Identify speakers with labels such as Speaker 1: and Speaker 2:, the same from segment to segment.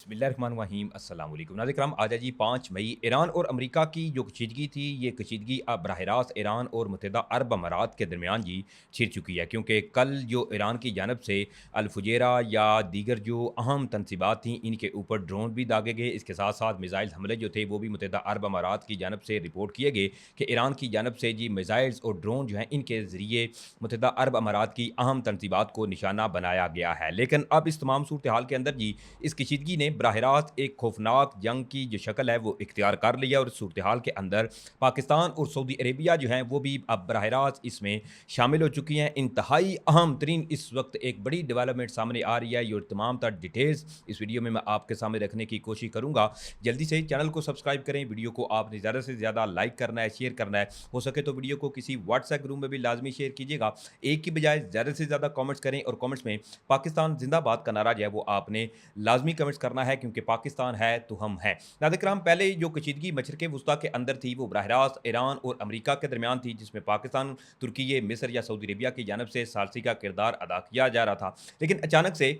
Speaker 1: बिस्मिल्लाहिर्रहमानिर्रहीम अस्सलाम वालेकुम नाज़रीन आज है जी 5 मई ईरान और अमेरिका की जो कशीदगी थी ये कशीदगी अब बराह रास्त ईरान और मुत्तहिदा अरब अमारात के दरमियान जी छिड़ चुकी है क्योंकि कल जो ईरान की जानब से अल-फुजैरा या दीगर जो अहम तनसीबात थी इनके ऊपर ड्रोन भी दागे गए। इसके साथ साथ मिज़ाइल हमले जो थे वो भी मुत्तहिदा अरब अमारात की जानब से रिपोर्ट किए गए कि ईरान की जानब से जी मिज़ाइल्स और ड्रोन जो हैं इनके ज़रिए मुत्तहिदा अरब अमारात की अहम तनसीबात को निशाना बनाया गया है। लेकिन अब इस तमाम सूरत हाल के अंदर जी इस कशीदगी ने बराह रास्त एक खौफनाक जंग की जो शक्ल है वो इख्तियार कर लिया और इस सूरत हाल के अंदर पाकिस्तान और सऊदी अरेबिया जो हैं वो भी अब बराह रास्त इसमें शामिल हो चुकी हैं। इंतहाई अहम तरीन इस वक्त एक बड़ी डेवलपमेंट सामने आ रही है। ये तमाम तर डिटेल्स इस वीडियो में मैं आपके सामने रखने की कोशिश करूँगा। जल्दी से चैनल को सब्सक्राइब करें, वीडियो को आपने ज़्यादा से ज़्यादा लाइक करना है, शेयर करना है, हो सके तो वीडियो को किसी व्हाट्सएप ग्रुप में भी लाजमी शेयर कीजिएगा। एक की बजाय ज़्यादा से ज़्यादा कॉमेंट्स करें और कॉमेंट्स में पाकिस्तान जिंदाबाद का नारा जो है वो आपने लाजमी कमेंट्स करना है क्योंकि पाकिस्तान है तो हम हैं। नाज़रीन पहले जो कशीदगी मशरिक़ वुस्ता के अंदर थी वो बराह रास्त ईरान और अमेरिका के दरमियान थी जिसमें पाकिस्तान, तुर्की, मिस्र या सऊदी अरेबिया की जानब से सारसी का किरदार अदा किया जा रहा था। लेकिन अचानक से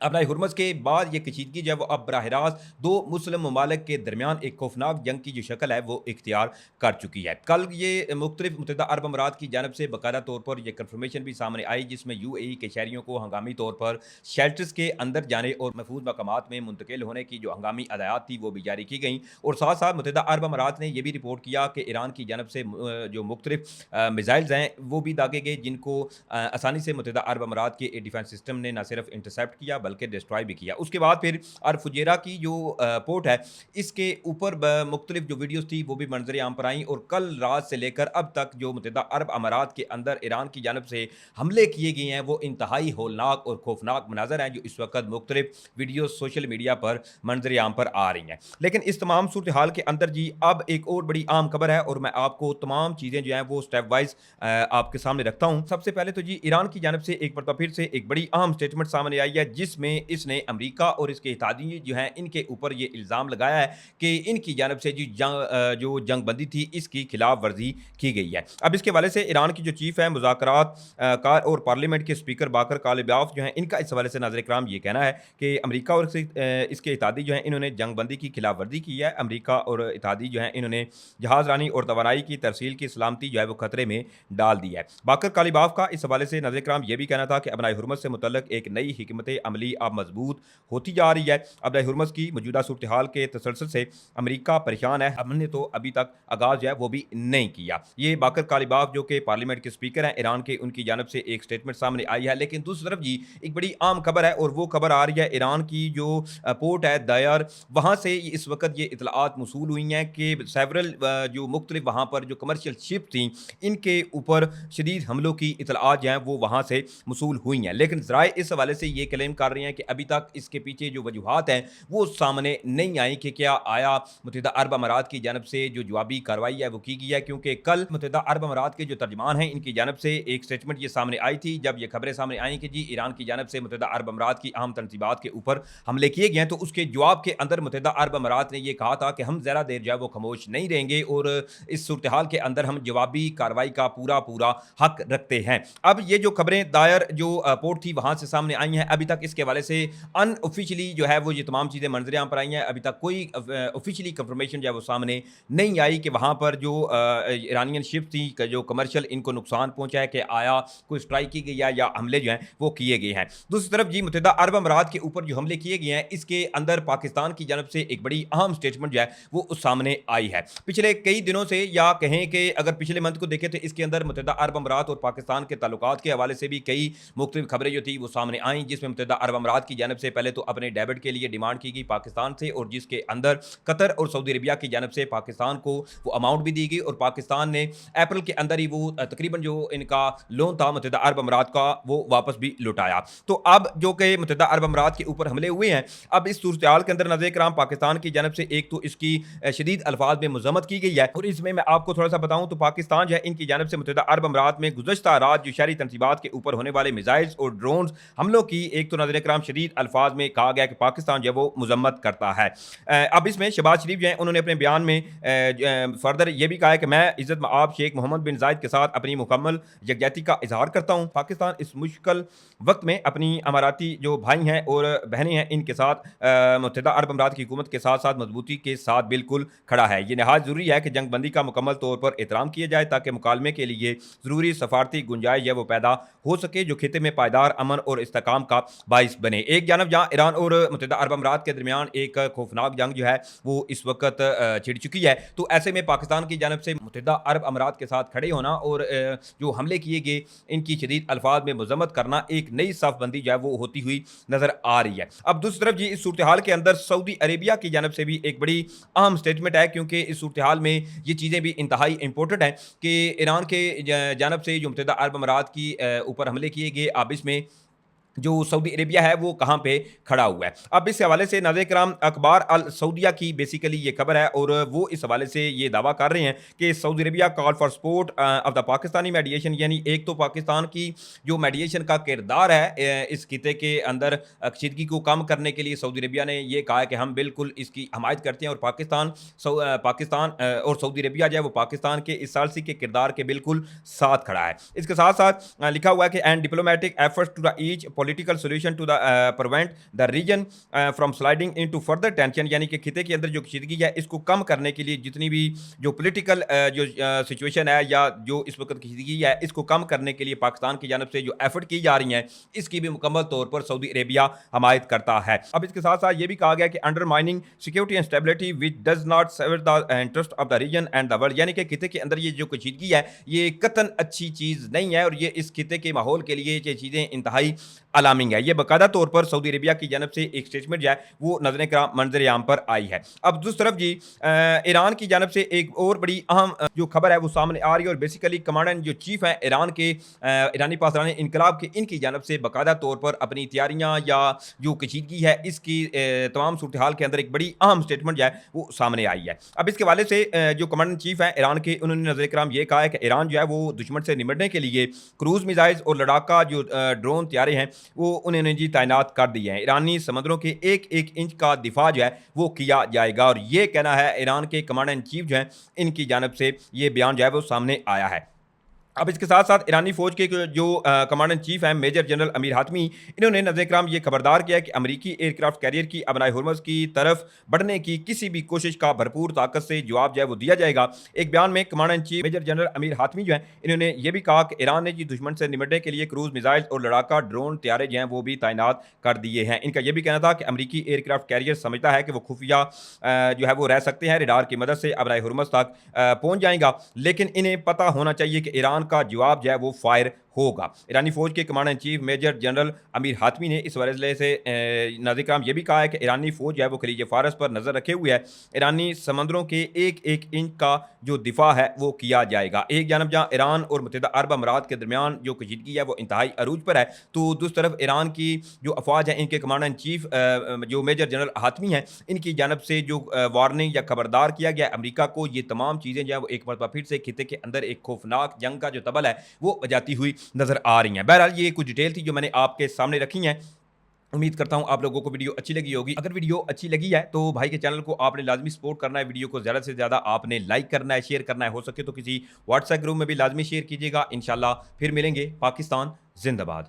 Speaker 1: अपना हुर्मस के बाद ये कशीदगी जो है वो अब बराह रास्त दो मुस्लिम ममालिक के दरमियान एक खौफनाक जंग की जो शक्ल है वो इख्तियार कर चुकी है। कल ये मुख्तलिफ मुत्तहिदा अरब अमारात की जानब से बाकायदा तौर पर यह कन्फर्मेशन भी सामने आई जिसमें UAE के शहरियों को हंगामी तौर पर शेल्टर्स के अंदर जाने और महफूज मकामात में मुंतकिल होने की जो हंगामी हदायत थी वो भी जारी की गई। और साथ साथ मुत्तहिदा अरब अमारात ने यह भी रिपोर्ट किया कि ईरान की जानब से जो मुख्तलिफ मिज़ाइल्स हैं वो भी दागे गए जिनको आसानी से मुत्तहिदा अरब अमारात के डिफेंस सिस्टम ने न सिर्फ इंटरसेप्ट किया बल्कि डिस्ट्रॉय भी किया। उसके बाद फिर अल-फुजैरा की जो पोर्ट है इसके ऊपर मुख्तलिफ जो वीडियोज़ थी वो भी मंजर आम पर आई और कल रात से लेकर अब तक जो मुत्तहिदा अरब अमारात के अंदर ईरान की जानब से हमले किए गए हैं वो इंतहाई होलनाक और खौफनाक मनाजर हैं जो इस वक्त मुख्तलिफ वीडियो सोशल मीडिया पर मंजर आम पर आ रही हैं। लेकिन इस तमाम सूरत हाल के अंदर जी अब एक और बड़ी आम खबर है और मैं आपको तमाम चीज़ें जो हैं वो स्टेप वाइज आपके सामने रखता हूँ। सबसे पहले तो जी ईरान की जानब से एक बार फिर से एक बड़ी अहम स्टेटमेंट सामने आई है जिसमें इसने अमेरिका और इसके इत्तेहादी जो हैं इनके ऊपर ये इल्ज़ाम लगाया है कि इनकी जानब से जो जंगबंदी थी इसकी खिलाफ वर्जी की गई है। अब इसके हवाले से ईरान की जो चीफ है मुज़ाकरात कार और पार्लियामेंट के स्पीकर बाकर कालिबाफ जो हैं इनका इस हवाले से नाज़रीन इकराम ये कहना है कि अमेरिका और इसके इत्तेहादी जो हैं इन्होंने जंगबंदी की खिलाफ वर्जी की है। अमेरिका और इत्तेहादी जो हैं इन्होंने जहाज़ रानी और तवानाई की तरसील की सलामती जो है वो खतरे में डाल दी है। बाकर कालिबाफ का इस हवाले से नाज़रीन इकराम ये भी कहना था कि अपना हुर्मत से मुतल्लिक एक नई हिकमत अमली अब मजबूत होती जा रही है। अब हुर्मस की मौजूदा सूरत हाल के तसलसल से अमेरिका परेशान है। हमने तो अभी तक आगाज़ जो है वो भी नहीं किया। ये बाकर कालिबाफ जो कि पार्लियामेंट के स्पीकर हैं ईरान के उनकी जानब से एक स्टेटमेंट सामने आई है। लेकिन दूसरी तरफ जी एक बड़ी आम खबर है और वो खबर आ रही है ईरान की जो पोर्ट है दायर वहाँ से इस वक्त ये इतलात मौसूल हुई हैं कि सेवरल जो मुख्तलिफ वहाँ पर जो कमर्शियल शिप थी इनके ऊपर शदीद हमलों की इतलात जो हैं वो वहाँ से मौसूल हुई हैं। लेकिन ज़राए इस हवाले से ये क्लेम कर रहे हैं कि अभी तक इसके पीछे जो वजूहात हैं वो सामने नहीं आई कि क्या आया मुत्तहिदा अरब अमारात की जानब से जो जवाबी कार्रवाई है वो की गई है। क्योंकि कल मुत्तहिदा अरब अमारात के जो तर्जमान हैं इनकी जानब से एक स्टेटमेंट ये सामने आई थी जब ये खबरें सामने आई कि जी ईरान की जानब से मुत्तहिदा अरब अमारात की अहम तनसीबात के ऊपर हमले किए गए हैं। तो उसके जवाब के अंदर मुत्तहिदा अरब अमारात ने यह कहा था कि हम ज़रा देर जो है वो खामोश नहीं रहेंगे और इस सूरत हाल के अंदर हम जवाबी कार्रवाई का पूरा पूरा हक रखते हैं। अब ये जो खबरें दायर जो पोर्ट थी वहाँ से सामने आई हैं अभी तक इसके हवाले से अनऑफिशियली जो है वो ये तमाम चीज़ें मंजर आम पर आई हैं। अभी तक कोई ऑफिशियली कंफर्मेशन जो है वो सामने नहीं आई कि वहाँ पर जो ईरानियन शिप थी जो कमर्शियल इनको नुकसान पहुँचा है कि आया कोई स्ट्राइक की गई है या हमले जो हैं वो किए गए हैं। दूसरी तरफ जी मुत्तहिदा अरब अमारात के ऊपर जो हमले किए गए हैं इसके अंदर पाकिस्तान की जानब से एक बड़ी अहम स्टेटमेंट जो है वो सामने आई है। पिछले कई दिनों से या कहें कि अगर पिछले मंथ को देखें तो इसके अंदर मुत्तहिदा अरब अमारात और पाकिस्तान के ताल्लुकात के हवाले से भी कई मुख्तलिफ खबरें जो थी वो सामने आई जिसमें मुत्तहिदा अरब अमारात की जानब से पहले तो अपने डेबिट के लिए डिमांड की गई पाकिस्तान से और जिसके अंदर कतर और सऊदी अरेबिया की जानब से पाकिस्तान को वो अमाउंट भी दी गई और पाकिस्तान ने अप्रैल के अंदर ही वो तकरीबन जो इनका लोन था मुत्तहिदा अरब अमारात का वो वापस भी लौटाया। तो अब जो कि मुत्तहिदा अरब अमारात के ऊपर हमले हुए हैं अब इस सूरत हाल के अंदर नाज़रीन किराम पाकिस्तान की जानब से एक तो इसकी शदीद अल्फाज में मज़म्मत की गई है और इसमें मैं आपको थोड़ा सा बताऊं तो पाकिस्तान जो है इनकी जानब से मुत्तहिदा अरब अमारात में गुज़श्ता रात जो शहरी तनसीबात के ऊपर होने वाले मिसाइल्स और ड्रोन्स हमलों की एक तो नाज़रीन कराम शदीद अल्फाज में कहा गया कि पाकिस्तान जो है वो मजम्मत करता है। अब इसमें शहबाज शरीफ जो है उन्होंने अपने बयान में फर्दर ये भी कहा है कि मैं इज़्ज़त मआब शेख मोहम्मद बिन जायद के साथ अपनी मुकम्मल यकजहती का इजहार करता हूँ। पाकिस्तान इस मुश्किल वक्त में अपनी अमाराती जो भाई हैं और बहनें हैं इनके साथ मुत्तहिदा अरब अमीरात की हुकूमत के साथ साथ मजबूती के साथ बिल्कुल खड़ा है। ये नहायत ज़रूरी है कि जंग बंदी का मुकम्मल तौर पर एहतराम किया जाए ताकि मुकालमे के लिए ज़रूरी सफारती गुंजाइश है वो पैदा हो सके जो खिते में पायदार अमन और इस्तेकाम का बाइस बने। एक जानब जहाँ ईरान और मुत्तहिदा अरब अमीरात के दरमियान एक खौफनाक जंग जो है वो इस वक्त छिड़ चुकी है, तो ऐसे में पाकिस्तान की जानब से मुत्तहिदा अरब अमीरात के साथ खड़े होना और जो हमले किए गए इनकी शदीद अल्फाज में मजम्मत करना एक नई सफ़बंदी जो है वो होती हुई नजर आ रही है। अब दूसरी तरफ जी इस सूरत हाल के अंदर सऊदी अरेबिया की जानब से भी एक बड़ी अहम स्टेटमेंट है, क्योंकि इस सूरत हाल में ये चीज़ें भी इंतहाई इंपॉर्टेंट हैं कि ईरान के जानब से जो मुत्तहिदा अरब अमीरात की ऊपर हमले किए गए, अब इसमें जो सऊदी अरेबिया है वो कहाँ पे खड़ा हुआ है। अब इस हवाले से नाज़रीन किराम अखबार अल सऊदिया की बेसिकली ये खबर है और वो इस हवाले से ये दावा कर रहे हैं कि Saudi Arabia call for support of the Pakistani मेडिएशन, यानी एक तो पाकिस्तान की जो मेडिएशन का किरदार है इस खिते के अंदर कशीदगी को कम करने के लिए सऊदी अरेबिया ने ये कहा है कि हम बिल्कुल इसकी हमायत करते हैं और पाकिस्तान और सऊदी अरेबिया जो है वो पाकिस्तान के इस सालसी के किरदार के बिल्कुल साथ खड़ा है। इसके साथ साथ लिखा हुआ है कि and diplomatic efforts to the each political solution to the prevent the region from sliding into further tension, यानी कि खिते के अंदर जो कशीदगी है इसको कम करने के लिए जितनी भी जो पॉलिटिकल जो सिचुएशन है या जो इस वक्त कशीदगी है इसको कम करने के लिए पाकिस्तान की जानब से जो एफर्ट की जा रही हैं इसकी भी मुकम्मल तौर पर सऊदी अरेबिया हमायत करता है। अब इसके साथ साथ ये भी कहा गया कि undermining security and stability which does not serve the interest of the region and the world, यानी कि खिते के अंदर ये जो कशीदगी है ये कतन अच्छी चीज़ नहीं है और ये इस खिते के माहौल के लिए ये चीज़ें इंतहाई अलार्मिंग है। ये बाकायदा तौर पर सऊदी अरेबिया की जानब से एक स्टेटमेंट जो है वो नजर कराम मंजर आम पर आई है। अब दूसरी तरफ जी ईरान की जानब से एक और बड़ी अहम जो खबर है वो सामने आ रही है और बेसिकली कमांडेंट जो चीफ हैं ईरान के ईरानी पासदारान इनकलाब के इनकी जानब से बाकायदा तौर पर अपनी तैयारियां या जो कशीदगी है इसकी तमाम सूरत हाल के अंदर एक बड़ी अहम स्टेटमेंट जो है वो सामने आई है। अब इसके हवाले से जो कमांडेंट चीफ हैं ईरान के उन्होंने नजर कराम ये कहा है कि ईरान जो है वो दुश्मन से निपटने के लिए क्रूज मिसाइल्स और लड़ाका जो ड्रोन तैयारे हैं वो उन्होंने जी तैनात कर दिए हैं। ईरानी समंदरों के एक एक इंच का दिफा जो है वो किया जाएगा और ये कहना है ईरान के कमांडर इन चीफ जो हैं इनकी जानब से ये बयान जो है वो सामने आया है। अब इसके साथ साथ ईरानी फौज के जो कमांडर इन चीफ हैं मेजर जनरल अमीर हातमी, इन्होंने नज़र कराम ये खबरदार किया कि अमरीकी एयरक्राफ्ट कैरियर की अबनाई हुर्मुज़ की तरफ बढ़ने की किसी भी कोशिश का भरपूर ताकत से जवाब जो है वो दिया जाएगा। एक बयान में commander in chief major general Amir Hatami जो हैं इन्होंने ये भी कहा कि ईरान ने जी दुश्मन से निपटने के लिए क्रूज मिसाइल और लड़ाका ड्रोन तैयारे जो हैं वो भी तैनात कर दिए हैं। इनका यह भी कहना था कि अमरीकी एयरक्राफ्ट कैरियर समझता है कि वो खुफिया जो है वो रह सकते हैं, रेडार की मदद से अबनाई हुर्मुज़ तक पहुँच जाएगा, लेकिन इन्हें पता होना चाहिए कि ईरान का जवाब जो है वो फायर होगा। ईरानी फौज के commander in chief major general Amir Hatami ने इस वजह से नाज़रीन कराम ये भी कहा है कि ईरानी फौज जो है वो खलीज फारस पर नज़र रखे हुए है, ईरानी समंदरों के एक एक इंच का जो दिफा है वो किया जाएगा। एक जानब जहाँ ईरान और मुत्तहिदा अरब अमीरात के दरमियान जो कशीदगी है वो इंतहाई अरूज पर है, तो दूसरी तरफ ईरान की जो अफवाज है इनके कमांडर इन चीफ जो मेजर जनरल हातमी हैं इनकी जानब से जो वार्निंग या खबरदार किया गया अमरीका को, ये तमाम चीज़ें जो है वो एक मरतबा फिर से खिते के अंदर एक खौफनाक जंग का जो तबल है वो बजाती हुई नजर आ रही हैं। बहरहाल ये कुछ डिटेल थी जो मैंने आपके सामने रखी हैं। उम्मीद करता हूं आप लोगों को वीडियो अच्छी लगी होगी। अगर वीडियो अच्छी लगी है तो भाई के चैनल को आपने लाजमी सपोर्ट करना है, वीडियो को ज़्यादा से ज़्यादा आपने लाइक करना है, शेयर करना है, हो सके तो किसी व्हाट्सएप ग्रुप में भी लाजमी शेयर कीजिएगा। इंशाल्लाह फिर मिलेंगे। पाकिस्तान जिंदाबाद।